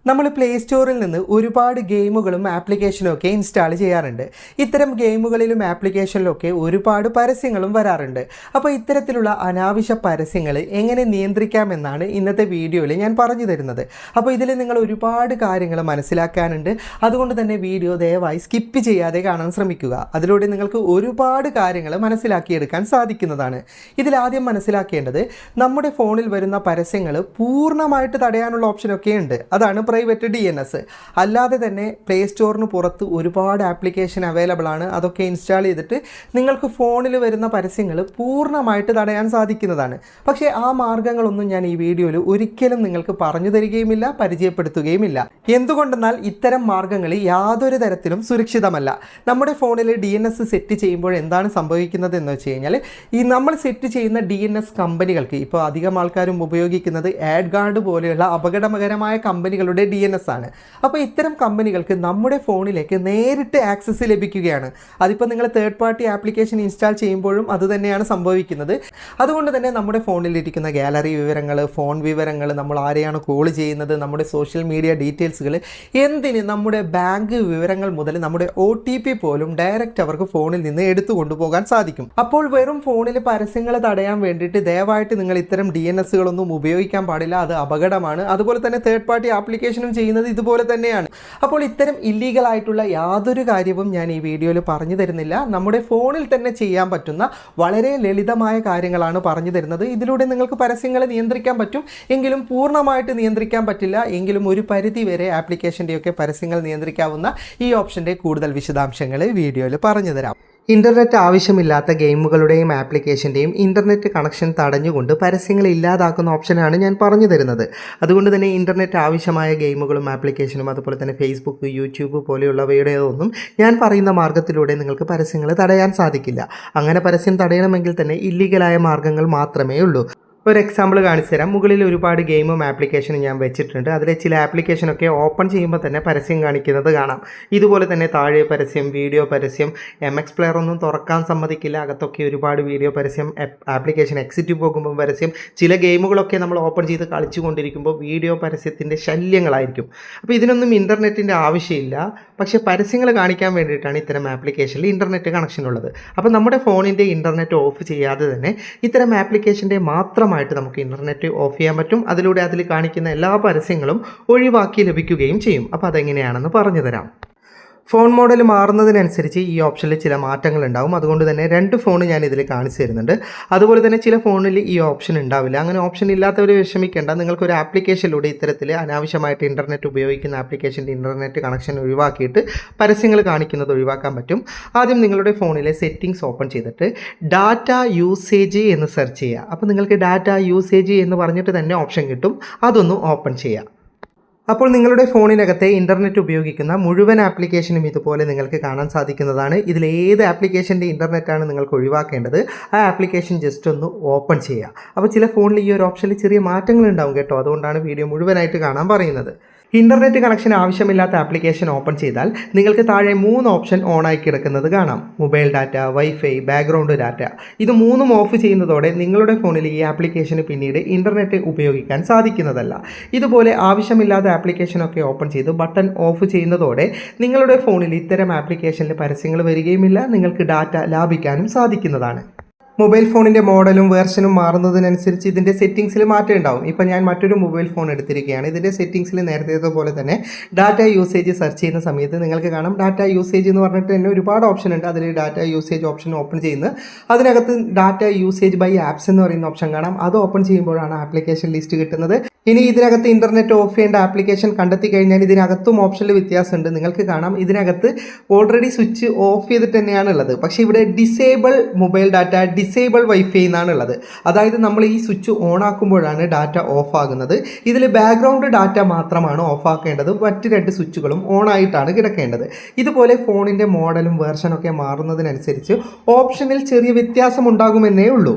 നമ്മൾ പ്ലേ സ്റ്റോറിൽ നിന്ന് ഒരുപാട് ഗെയിമുകളും ആപ്ലിക്കേഷനും ഒക്കെ ഇൻസ്റ്റാൾ ചെയ്യാറുണ്ട്. ഇത്തരം ഗെയിമുകളിലും ആപ്ലിക്കേഷനിലൊക്കെ ഒരുപാട് പരസ്യങ്ങളും വരാറുണ്ട്. അപ്പോൾ ഇത്തരത്തിലുള്ള അനാവശ്യ പരസ്യങ്ങൾ എങ്ങനെ നിയന്ത്രിക്കാമെന്നാണ് ഇന്നത്തെ വീഡിയോയിൽ ഞാൻ പറഞ്ഞു തരുന്നത്. അപ്പോൾ ഇതിൽ നിങ്ങൾ ഒരുപാട് കാര്യങ്ങൾ മനസ്സിലാക്കാനുണ്ട്. അതുകൊണ്ട് തന്നെ വീഡിയോ ദയവായി സ്കിപ്പ് ചെയ്യാതെ കാണാൻ ശ്രമിക്കുക. അതിലൂടെ നിങ്ങൾക്ക് ഒരുപാട് കാര്യങ്ങൾ മനസ്സിലാക്കിയെടുക്കാൻ സാധിക്കുന്നതാണ്. ഇതിലാദ്യം മനസ്സിലാക്കേണ്ടത് നമ്മുടെ ഫോണിൽ വരുന്ന പരസ്യങ്ങൾ പൂർണ്ണമായിട്ട് തടയാനുള്ള ഓപ്ഷനൊക്കെ ഉണ്ട്. അതാണ് പ്രൈവറ്റ് DNS. അല്ലാതെ തന്നെ പ്ലേ സ്റ്റോറിന് പുറത്ത് ഒരുപാട് ആപ്ലിക്കേഷൻ അവൈലബിൾ ആണ്. അതൊക്കെ ഇൻസ്റ്റാൾ ചെയ്തിട്ട് നിങ്ങൾക്ക് ഫോണിൽ വരുന്ന പരസ്യങ്ങൾ പൂർണ്ണമായിട്ട് തടയാൻ സാധിക്കുന്നതാണ്. പക്ഷേ ആ മാർഗ്ഗങ്ങളൊന്നും ഞാൻ ഈ വീഡിയോയിൽ ഒരിക്കലും നിങ്ങൾക്ക് പറഞ്ഞു തരികയുമില്ല, പരിചയപ്പെടുത്തുകയുമില്ല. എന്തുകൊണ്ടെന്നാൽ ഇത്തരം മാർഗ്ഗങ്ങൾ യാതൊരു തരത്തിലും സുരക്ഷിതമല്ല. നമ്മുടെ ഫോണിൽ DNS സെറ്റ് ചെയ്യുമ്പോൾ എന്താണ് സംഭവിക്കുന്നത് എന്ന് വെച്ച് കഴിഞ്ഞാൽ, ഈ നമ്മൾ സെറ്റ് ചെയ്യുന്ന DNS കമ്പനികൾക്ക് ഇപ്പോൾ അധികം ആൾക്കാരും ഉപയോഗിക്കുന്നത് ആഡ് ഗാർഡ് പോലെയുള്ള അപകടകരമായ കമ്പനികളുടെ DNS ആണ്. അപ്പോൾ ഇത്തരം കമ്പനികൾക്ക് നമ്മുടെ ഫോണിലേക്ക് നേരിട്ട് ആക്സസ് ലഭിക്കുകയാണ്. അതിപ്പോൾ നിങ്ങൾ തേർഡ് പാർട്ടി ആപ്ലിക്കേഷൻ ഇൻസ്റ്റാൾ ചെയ്യുമ്പോഴും അതുതന്നെയാണ് സംഭവിക്കുന്നത്. അതുകൊണ്ട് തന്നെ നമ്മുടെ ഫോണിലിരിക്കുന്ന ഗാലറി വിവരങ്ങൾ, ഫോൺ വിവരങ്ങൾ, നമ്മൾ ആരെയാണ് കോൾ ചെയ്യുന്നത്, നമ്മുടെ സോഷ്യൽ മീഡിയ ഡീറ്റെയിൽസുകൾ, എന്തിന് നമ്മുടെ ബാങ്ക് വിവരങ്ങൾ മുതൽ നമ്മുടെ OTP പോലും ഡയറക്റ്റ് അവർക്ക് ഫോണിൽ നിന്ന് എടുത്തു കൊണ്ടുപോകാൻ സാധിക്കും. അപ്പോൾ വെറും ഫോണിൽ പരസ്യങ്ങൾ തടയാൻ വേണ്ടിയിട്ട് ദയവായിട്ട് നിങ്ങൾ ഇത്തരം DNSകളൊന്നും ഉപയോഗിക്കാൻ പാടില്ല. അത് അപകടമാണ്. അതുപോലെ തന്നെ തേർഡ് പാർട്ടി ആപ്ലിക്കേഷനും ചെയ്യുന്നത് ഇതുപോലെ തന്നെയാണ്. അപ്പോൾ ഇത്തരം ഇല്ലീഗൽ ആയിട്ടുള്ള യാതൊരു കാര്യവും ഞാൻ ഈ വീഡിയോയിൽ പറഞ്ഞു തരുന്നില്ല. നമ്മുടെ ഫോണിൽ തന്നെ ചെയ്യാൻ പറ്റുന്ന വളരെ ലളിതമായ കാര്യങ്ങളാണ് പറഞ്ഞു തരുന്നത്. ഇതിലൂടെ നിങ്ങൾക്ക് പരസ്യങ്ങളെ നിയന്ത്രിക്കാൻ പറ്റും. എങ്കിലും പൂർണ്ണമായിട്ട് നിയന്ത്രിക്കാൻ പറ്റില്ല. എങ്കിലും ഒരു പരിധി വരെ ആപ്ലിക്കേഷൻ്റെയൊക്കെ പരസ്യങ്ങൾ നിയന്ത്രിക്കാവുന്ന ഈ ഓപ്ഷൻ്റെ കൂടുതൽ വിശദാംശങ്ങൾ വീഡിയോയിൽ പറഞ്ഞു തരാം. ഇൻ്റർനെറ്റ് ആവശ്യമില്ലാത്ത ഗെയിമുകളുടെയും ആപ്ലിക്കേഷൻ്റെയും ഇൻ്റർനെറ്റ് കണക്ഷൻ തടഞ്ഞുകൊണ്ട് പരസ്യങ്ങൾ ഇല്ലാതാക്കുന്ന ഓപ്ഷനാണ് ഞാൻ പറഞ്ഞു തരുന്നത്. അതുകൊണ്ട് തന്നെ ഇൻ്റർനെറ്റ് ആവശ്യമായ ഗെയിമുകളും ആപ്ലിക്കേഷനും അതുപോലെ തന്നെ ഫേസ്ബുക്ക്, യൂട്യൂബ് പോലെയുള്ളവയുടെയൊന്നും ഞാൻ പറയുന്ന മാർഗ്ഗത്തിലൂടെ നിങ്ങൾക്ക് പരസ്യങ്ങൾ തടയാൻ സാധിക്കില്ല. അങ്ങനെ പരസ്യം തടയണമെങ്കിൽ തന്നെ ഇല്ലീഗലായ മാർഗ്ഗങ്ങൾ മാത്രമേ ഉള്ളൂ. ഒരു എക്സാമ്പിൾ കാണിച്ചു തരാം. മുകളിൽ ഒരുപാട് ഗെയിമും ആപ്ലിക്കേഷനും ഞാൻ വെച്ചിട്ടുണ്ട്. അതിലെ ചില ആപ്ലിക്കേഷനൊക്കെ ഓപ്പൺ ചെയ്യുമ്പോൾ തന്നെ പരസ്യം കാണിക്കുന്നത് കാണാം. ഇതുപോലെ തന്നെ താഴെ പരസ്യം, വീഡിയോ പരസ്യം, MX പ്ലെയർ ഒന്നും തുറക്കാൻ സമ്മതിക്കില്ല. അകത്തൊക്കെ ഒരുപാട് വീഡിയോ പരസ്യം, ആപ്ലിക്കേഷൻ എക്സിറ്റ് പോകുമ്പോൾ പരസ്യം, ചില ഗെയിമുകളൊക്കെ നമ്മൾ ഓപ്പൺ ചെയ്ത് കളിച്ചു കൊണ്ടിരിക്കുമ്പോൾ വീഡിയോ പരസ്യത്തിൻ്റെ ശല്യങ്ങളായിരിക്കും. അപ്പോൾ ഇതിനൊന്നും ഇൻ്റർനെറ്റിൻ്റെ ആവശ്യമില്ല. പക്ഷേ പരസ്യങ്ങൾ കാണിക്കാൻ വേണ്ടിയിട്ടാണ് ഇത്തരം ആപ്ലിക്കേഷനിൽ ഇൻ്റർനെറ്റ് കണക്ഷൻ ഉള്ളത്. അപ്പോൾ നമ്മുടെ ഫോണിൻ്റെ ഇൻ്റർനെറ്റ് ഓഫ് ചെയ്യാതെ തന്നെ ഇത്തരം ആപ്ലിക്കേഷൻ്റെ മാത്രമായിട്ട് നമുക്ക് ഇൻ്റർനെറ്റ് ഓഫ് ചെയ്യാൻ പറ്റും. അതിലൂടെ അതിൽ കാണിക്കുന്ന എല്ലാ പരസ്യങ്ങളും ഒഴിവാക്കി ലഭിക്കുകയും ചെയ്യും. അപ്പോൾ അതെങ്ങനെയാണെന്ന് പറഞ്ഞു തരാം. ഫോൺ മോഡൽ മാറുന്നതിനനുസരിച്ച് ഈ ഓപ്ഷനിൽ ചില മാറ്റങ്ങൾ ഉണ്ടാവും. അതുകൊണ്ട് തന്നെ 2 ഫോൺ ഞാൻ ഇതിൽ കാണിച്ചു തരുന്നുണ്ട്. അതുപോലെ തന്നെ ചില ഫോണിൽ ഈ ഓപ്ഷൻ ഉണ്ടാവില്ല. അങ്ങനെ ഓപ്ഷൻ ഇല്ലാത്തവർ വിഷമിക്കേണ്ട. നിങ്ങൾക്കൊരു ആപ്ലിക്കേഷനിലൂടെ ഇത്തരത്തിൽ അനാവശ്യമായിട്ട് ഇൻ്റർനെറ്റ് ഉപയോഗിക്കുന്ന ആപ്ലിക്കേഷൻ്റെ ഇൻ്റർനെറ്റ് കണക്ഷൻ ഒഴിവാക്കിയിട്ട് പരസ്യങ്ങൾ കാണിക്കുന്നത് ഒഴിവാക്കാൻ പറ്റും. ആദ്യം നിങ്ങളുടെ ഫോണിലെ സെറ്റിംഗ്സ് ഓപ്പൺ ചെയ്തിട്ട് ഡാറ്റ യൂസേജ് എന്ന് സെർച്ച് ചെയ്യുക. അപ്പോൾ നിങ്ങൾക്ക് ഡാറ്റ യൂസേജ് എന്ന് പറഞ്ഞിട്ട് തന്നെ ഓപ്ഷൻ കിട്ടും. അതൊന്ന് ഓപ്പൺ ചെയ്യുക. അപ്പോൾ നിങ്ങളുടെ ഫോണിനകത്തെ ഇൻ്റർനെറ്റ് ഉപയോഗിക്കുന്ന മുഴുവൻ ആപ്ലിക്കേഷനും ഇതുപോലെ നിങ്ങൾക്ക് കാണാൻ സാധിക്കുന്നതാണ്. ഇതിൽ ഏത് ആപ്ലിക്കേഷൻ്റെ ഇൻ്റർനെറ്റാണ് നിങ്ങൾക്ക് ഒഴിവാക്കേണ്ടത്, ആ ആപ്ലിക്കേഷൻ ജസ്റ്റ് ഒന്ന് ഓപ്പൺ ചെയ്യുക. അപ്പോൾ ചില ഫോണിൽ ഈ ഒരു ഓപ്ഷനിൽ ചെറിയ മാറ്റങ്ങൾ ഉണ്ടാവും കേട്ടോ. അതുകൊണ്ടാണ് വീഡിയോ മുഴുവനായിട്ട് കാണാൻ പറയുന്നത്. ഇൻ്റർനെറ്റ് കണക്ഷൻ ആവശ്യമില്ലാത്ത ആപ്ലിക്കേഷൻ ഓപ്പൺ ചെയ്താൽ നിങ്ങൾക്ക് താഴെ 3 ഓപ്ഷൻ ഓണായി കിടക്കുന്നത് കാണാം. Mobile data, wifi, background data. ഇത് 3ഉം ഓഫ് ചെയ്യുന്നതോടെ നിങ്ങളുടെ ഫോണിൽ ഈ ആപ്ലിക്കേഷന് പിന്നീട് ഇൻ്റർനെറ്റ് ഉപയോഗിക്കാൻ സാധിക്കുന്നതല്ല. ഇതുപോലെ ആവശ്യമില്ലാത്ത ആപ്ലിക്കേഷനൊക്കെ ഓപ്പൺ ചെയ്ത് ബട്ടൺ ഓഫ് ചെയ്യുന്നതോടെ നിങ്ങളുടെ ഫോണിൽ ഇത്തരം ആപ്ലിക്കേഷനിൽ പരസ്യങ്ങൾ വരികയുമില്ല. നിങ്ങൾക്ക് ഡാറ്റ ലാഭിക്കാനും സാധിക്കുന്നതാണ്. മൊബൈൽ ഫോണിൻ്റെ മോഡലും വേർഷനും മാറുന്നതിനനുസരിച്ച് ഇതിൻ്റെ സെറ്റിംഗ്സിൽ മാറ്റം ഉണ്ടാവും. ഇപ്പോൾ ഞാൻ മറ്റൊരു മൊബൈൽ ഫോൺ എടുത്തിരിക്കുകയാണ്. ഇതിൻ്റെ സെറ്റിംഗ്സിൽ നേരത്തേതുപോലെ തന്നെ ഡാറ്റ യൂസേജ് സെർച്ച് ചെയ്യുന്ന സമയത്ത് നിങ്ങൾക്ക് കാണാം ഡാറ്റ യൂസേജ് എന്ന് പറഞ്ഞിട്ട് തന്നെ ഒരുപാട് ഓപ്ഷൻ ഉണ്ട്. അതിൽ ഡാറ്റ യൂസേജ് ഓപ്ഷൻ ഓപ്പൺ ചെയ്യുന്നത്, അതിനകത്ത് ഡാറ്റ യൂസേജ് ബൈ ആപ്സ് എന്ന് പറയുന്ന ഓപ്ഷൻ കാണാം. അത് ഓപ്പൺ ചെയ്യുമ്പോഴാണ് ആപ്ലിക്കേഷൻ ലിസ്റ്റ് കിട്ടുന്നത്. ഇനി ഇതിനകത്ത് ഇൻ്റർനെറ്റ് ഓഫ് ചെയ്യേണ്ട ആപ്ലിക്കേഷൻ കണ്ടെത്തി കഴിഞ്ഞാൽ ഇതിനകത്തും ഓപ്ഷനിൽ വ്യത്യാസമുണ്ട്. നിങ്ങൾക്ക് കാണാം ഇതിനകത്ത് ഓൾറെഡി സ്വിച്ച് ഓഫ് ചെയ്തിട്ട് തന്നെയാണ് ഉള്ളത്. പക്ഷേ ഇവിടെ disable mobile data, disable wifi എന്നാണ് ഉള്ളത്. അതായത് നമ്മൾ ഈ സ്വിച്ച് ഓൺ ആക്കുമ്പോഴാണ് ഡാറ്റ ഓഫ് ആകുന്നത്. ഇതിൽ ബാക്ക്ഗ്രൗണ്ട് ഡാറ്റ മാത്രമാണ് ഓഫ് ആക്കേണ്ടത്. മറ്റ് 2 സ്വിച്ചുകളും ഓൺ ആയിട്ടാണ് കിടക്കേണ്ടത്. ഇതുപോലെ ഫോണിൻ്റെ മോഡലും വേർഷനൊക്കെ മാറുന്നതിനനുസരിച്ച് ഓപ്ഷനിൽ ചെറിയ വ്യത്യാസം ഉണ്ടാകുമെന്നേ ഉള്ളൂ.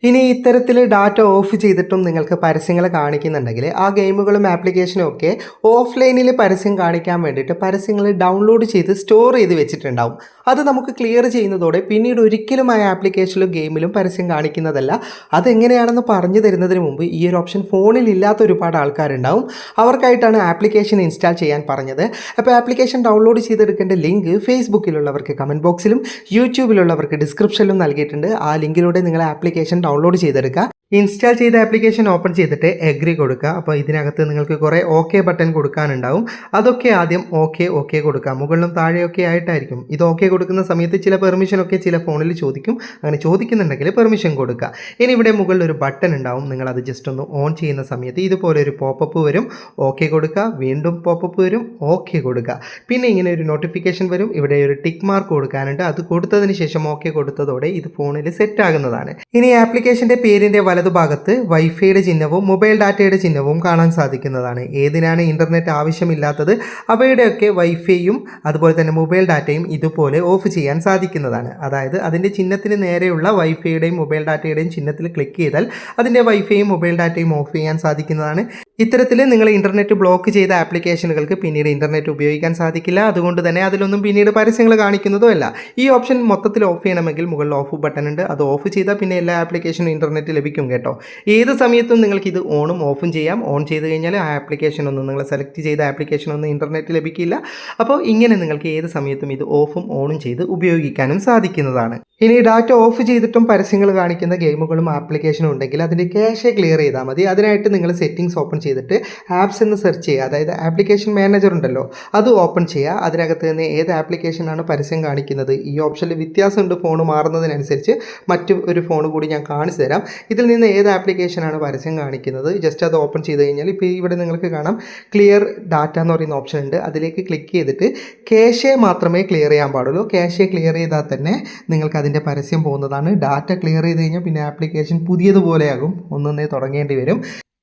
ഇനി ഇത്തരത്തിൽ ഡാറ്റ ഓഫ് ചെയ്തിട്ടും നിങ്ങൾക്ക് പരസ്യങ്ങൾ കാണിക്കുന്നുണ്ടെങ്കിൽ ആ ഗെയിമുകളും ആപ്ലിക്കേഷനും ഒക്കെ ഓഫ്ലൈനിൽ പരസ്യം കാണിക്കാൻ വേണ്ടിയിട്ട് പരസ്യങ്ങൾ ഡൗൺലോഡ് ചെയ്ത് സ്റ്റോർ ചെയ്ത് വെച്ചിട്ടുണ്ടാവും. അത് നമുക്ക് ക്ലിയർ ചെയ്യുന്നതോടെ പിന്നീട് ഒരിക്കലും ആ ആപ്ലിക്കേഷനിലും ഗെയിമിലും പരസ്യം കാണിക്കുന്നതല്ല. അതെങ്ങനെയാണെന്ന് പറഞ്ഞു തരുന്നതിന് മുമ്പ് ഈ ഒരു ഓപ്ഷൻ ഫോണിൽ ഇല്ലാത്ത ഒരുപാട് ആൾക്കാരുണ്ടാവും. അവർക്കായിട്ടാണ് ആപ്ലിക്കേഷൻ ഇൻസ്റ്റാൾ ചെയ്യാൻ പറഞ്ഞത്. അപ്പോൾ ആപ്ലിക്കേഷൻ ഡൗൺലോഡ് ചെയ്തെടുക്കേണ്ട ലിങ്ക് ഫേസ്ബുക്കിലുള്ളവർക്ക് കമൻറ്റ് ബോക്സിലും യൂട്യൂബിലുള്ളവർക്ക് ഡിസ്ക്രിപ്ഷനിലും നൽകിയിട്ടുണ്ട്. ആ ലിങ്കിലൂടെ നിങ്ങൾ ആപ്ലിക്കേഷൻ ഡൗൺലോഡ് ചെയ്തെടുക്കുക. ഇൻസ്റ്റാൾ ചെയ്ത ആപ്ലിക്കേഷൻ ഓപ്പൺ ചെയ്തിട്ട് എഗ്രി കൊടുക്കുക. അപ്പോൾ ഇതിനകത്ത് നിങ്ങൾക്ക് കുറേ ഓക്കെ ബട്ടൺ കൊടുക്കാനുണ്ടാവും. അതൊക്കെ ആദ്യം ഓക്കെ കൊടുക്കുക. മുകളിലും താഴെയൊക്കെ ആയിട്ടായിരിക്കും. ഇത് ഓക്കെ കൊടുക്കുന്ന സമയത്ത് ചില പെർമിഷനൊക്കെ ചില ഫോണിൽ ചോദിക്കും. അങ്ങനെ ചോദിക്കുന്നുണ്ടെങ്കിൽ പെർമിഷൻ കൊടുക്കുക. ഇനി ഇവിടെ മുകളിൽ ഒരു ബട്ടൺ ഉണ്ടാവും. നിങ്ങളത് ജസ്റ്റ് ഒന്ന് ഓൺ ചെയ്യുന്ന സമയത്ത് ഇതുപോലെ ഒരു പോപ്പപ്പ് വരും. ഓക്കെ കൊടുക്കുക. വീണ്ടും പോപ്പപ്പ് വരും. ഓക്കെ കൊടുക്കുക. പിന്നെ ഇങ്ങനെ ഒരു നോട്ടിഫിക്കേഷൻ വരും. ഇവിടെ ഒരു ടിക്ക് മാർക്ക് കൊടുക്കാനുണ്ട്. അത് കൊടുത്തതിന് ശേഷം ഓക്കെ കൊടുത്തതോടെ ഇത് ഫോണിൽ സെറ്റ് ആകുന്നതാണ്. ഇനി ആപ്ലിക്കേഷൻ്റെ പേരിൻ്റെ വലതുഭാഗത്ത് വൈഫൈയുടെ ചിഹ്നവും മൊബൈൽ ഡാറ്റയുടെ ചിഹ്നവും കാണാൻ സാധിക്കുന്നതാണ്. ഏതിനാണ് ഇൻ്റർനെറ്റ് ആവശ്യമില്ലാത്തത് അവയുടെയൊക്കെ വൈഫൈയും അതുപോലെ തന്നെ മൊബൈൽ ഡാറ്റയും ഇതുപോലെ ഓഫ് ചെയ്യാൻ സാധിക്കുന്നതാണ്. അതായത് അതിൻ്റെ ചിഹ്നത്തിന് നേരെയുള്ള വൈഫൈയുടെയും മൊബൈൽ ഡാറ്റയുടെയും ചിഹ്നത്തിൽ ക്ലിക്ക് ചെയ്താൽ അതിൻ്റെ വൈഫൈയും മൊബൈൽ ഡാറ്റയും ഓഫ് ചെയ്യാൻ സാധിക്കുന്നതാണ്. ഇത്തരത്തിൽ നിങ്ങൾ ഇൻ്റർനെറ്റ് ബ്ലോക്ക് ചെയ്ത ആപ്ലിക്കേഷനുകൾക്ക് പിന്നീട് ഇൻ്റർനെറ്റ് ഉപയോഗിക്കാൻ സാധിക്കില്ല. അതുകൊണ്ട് തന്നെ അതിലൊന്നും പിന്നീട് പരസ്യങ്ങൾ കാണിക്കുന്നതുമല്ല. ഈ ഓപ്ഷൻ മൊത്തത്തിൽ ഓഫ് ചെയ്യണമെങ്കിൽ മുകളിൽ ഓഫ് ബട്ടൺ ഉണ്ട്. അത് ഓഫ് ചെയ്താൽ പിന്നെ എല്ലാ ആപ്ലിക്കേഷനും ഇൻ്റർനെറ്റ് ലഭിക്കും കേട്ടോ. ഏത് സമയത്തും നിങ്ങൾക്ക് ഇത് ഓണും ഓഫും ചെയ്യാം. ഓൺ ചെയ്ത് കഴിഞ്ഞാൽ ആ ആപ്ലിക്കേഷനൊന്നും നിങ്ങൾ സെലക്ട് ചെയ്ത ആപ്ലിക്കേഷനൊന്നും ഇൻ്റർനെറ്റ് ലഭിക്കില്ല. അപ്പോൾ ഇങ്ങനെ നിങ്ങൾക്ക് ഏത് സമയത്തും ഇത് ഓഫും ഓണും ചെയ്ത് ഉപയോഗിക്കാനും സാധിക്കുന്നതാണ്. ഇനി ഡാറ്റ ഓഫ് ചെയ്തിട്ടും പരസ്യങ്ങൾ കാണിക്കുന്ന ഗെയിമുകളും ആപ്ലിക്കേഷനും ഉണ്ടെങ്കിൽ അതിൻ്റെ ക്യാഷെ ക്ലിയർ ചെയ്താൽ മതി. അതിനായിട്ട് നിങ്ങൾ സെറ്റിംഗ്സ് ഓപ്പൺ ചെയ്തിട്ട് ആപ്സ് എന്ന് സെർച്ച് ചെയ്യുക. അതായത് ആപ്ലിക്കേഷൻ മാനേജർ ഉണ്ടല്ലോ, അത് ഓപ്പൺ ചെയ്യുക. അതിനകത്ത് നിന്ന് ഏത് ആപ്ലിക്കേഷനാണ് പരസ്യം കാണിക്കുന്നത്. ഈ ഓപ്ഷനിൽ വ്യത്യാസമുണ്ട്. ഫോൺ മാറുന്നതിനനുസരിച്ച് മറ്റു ഒരു ഫോൺ കൂടി ഞാൻ കാണിച്ചു തരാം. ഇതിൽ നിന്ന് ഏത് ആപ്ലിക്കേഷനാണ് പരസ്യം കാണിക്കുന്നത് ജസ്റ്റ് അത് ഓപ്പൺ ചെയ്ത് കഴിഞ്ഞാൽ ഇപ്പോൾ ഇവിടെ നിങ്ങൾക്ക് കാണാം ക്ലിയർ ഡാറ്റ എന്ന് പറയുന്ന ഓപ്ഷൻ ഉണ്ട്. അതിലേക്ക് ക്ലിക്ക് ചെയ്തിട്ട് ക്യാഷെ മാത്രമേ ക്ലിയർ ചെയ്യാൻ പാടുള്ളൂ. ക്യാഷെ ക്ലിയർ ചെയ്താൽ തന്നെ നിങ്ങൾക്ക് അതിൻ്റെ പരസ്യം പോകുന്നതാണ്. ഡാറ്റ ക്ലിയർ ചെയ്ത് കഴിഞ്ഞാൽ പിന്നെ ആപ്ലിക്കേഷൻ പുതിയതുപോലെയാകും. ഒന്നൊന്നേ തുടങ്ങേണ്ടി വരും.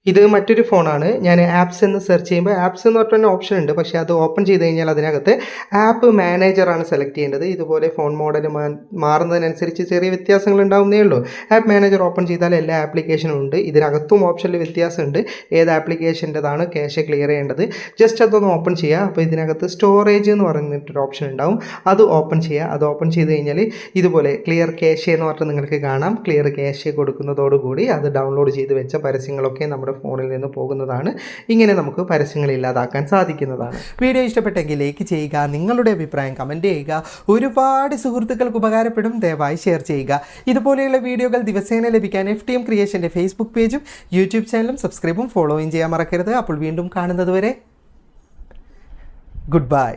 ഇത് മറ്റൊരു ഫോണാണ്. ഞാൻ ആപ്സ് എന്ന് സെർച്ച് ചെയ്യുമ്പോൾ ആപ്സ് എന്ന് പറഞ്ഞ ഓപ്ഷൻ ഉണ്ട്. പക്ഷേ അത് ഓപ്പൺ ചെയ്ത് കഴിഞ്ഞാൽ അതിനകത്ത് ആപ്പ് മാനേജറാണ് സെലക്ട് ചെയ്യേണ്ടത്. ഇതുപോലെ ഫോൺ മോഡൽ മാറുന്നതിനനുസരിച്ച് ചെറിയ വ്യത്യാസങ്ങൾ ഉണ്ടാവുന്നേ ഉള്ളൂ. ആപ്പ് മാനേജർ ഓപ്പൺ ചെയ്താൽ എല്ലാ ആപ്ലിക്കേഷനും ഉണ്ട്. ഇതിനകത്തും ഓപ്ഷനിൽ വ്യത്യാസമുണ്ട്. ഏത് ആപ്ലിക്കേഷൻ്റെതാണ് ക്യാഷ് ക്ലിയർ ചെയ്യേണ്ടത് ജസ്റ്റ് അതൊന്ന് ഓപ്പൺ ചെയ്യുക. അപ്പോൾ ഇതിനകത്ത് സ്റ്റോറേജ് എന്ന് പറഞ്ഞിട്ടൊരു ഓപ്ഷൻ ഉണ്ടാവും. അത് ഓപ്പൺ ചെയ്യുക. അത് ഓപ്പൺ ചെയ്ത് കഴിഞ്ഞാൽ ഇതുപോലെ ക്ലിയർ ക്യാഷ് എന്ന് പറഞ്ഞിട്ട് നിങ്ങൾക്ക് കാണാം. ക്ലിയർ ക്യാഷ് കൊടുക്കുന്നതോടുകൂടി അത് ഡൗൺലോഡ് ചെയ്ത് വെച്ച പരസ്യങ്ങളൊക്കെ നമ്മുടെ ഫോണിൽ നിന്ന് പോകുന്നതാണ്. ഇങ്ങനെ നമുക്ക് പരസ്യങ്ങൾ ഇല്ലാതാക്കാൻ സാധിക്കുന്നതാണ്. വീഡിയോ ഇഷ്ടപ്പെട്ടെങ്കിൽ ലൈക്ക് ചെയ്യുക. നിങ്ങളുടെ അഭിപ്രായം കമൻറ്റ് ചെയ്യുക. ഒരുപാട് സുഹൃത്തുക്കൾക്ക് ഉപകാരപ്പെടും. ദയവായി ഷെയർ ചെയ്യുക. ഇതുപോലെയുള്ള വീഡിയോകൾ ദിവസേന ലഭിക്കാൻ FTM ക്രിയേഷൻ്റെ ഫേസ്ബുക്ക് പേജും യൂട്യൂബ് ചാനലും സബ്സ്ക്രൈബും ഫോളോയും ചെയ്യാൻ മറക്കരുത്. അപ്പോൾ വീണ്ടും കാണുന്നത് വരെ ഗുഡ് ബൈ.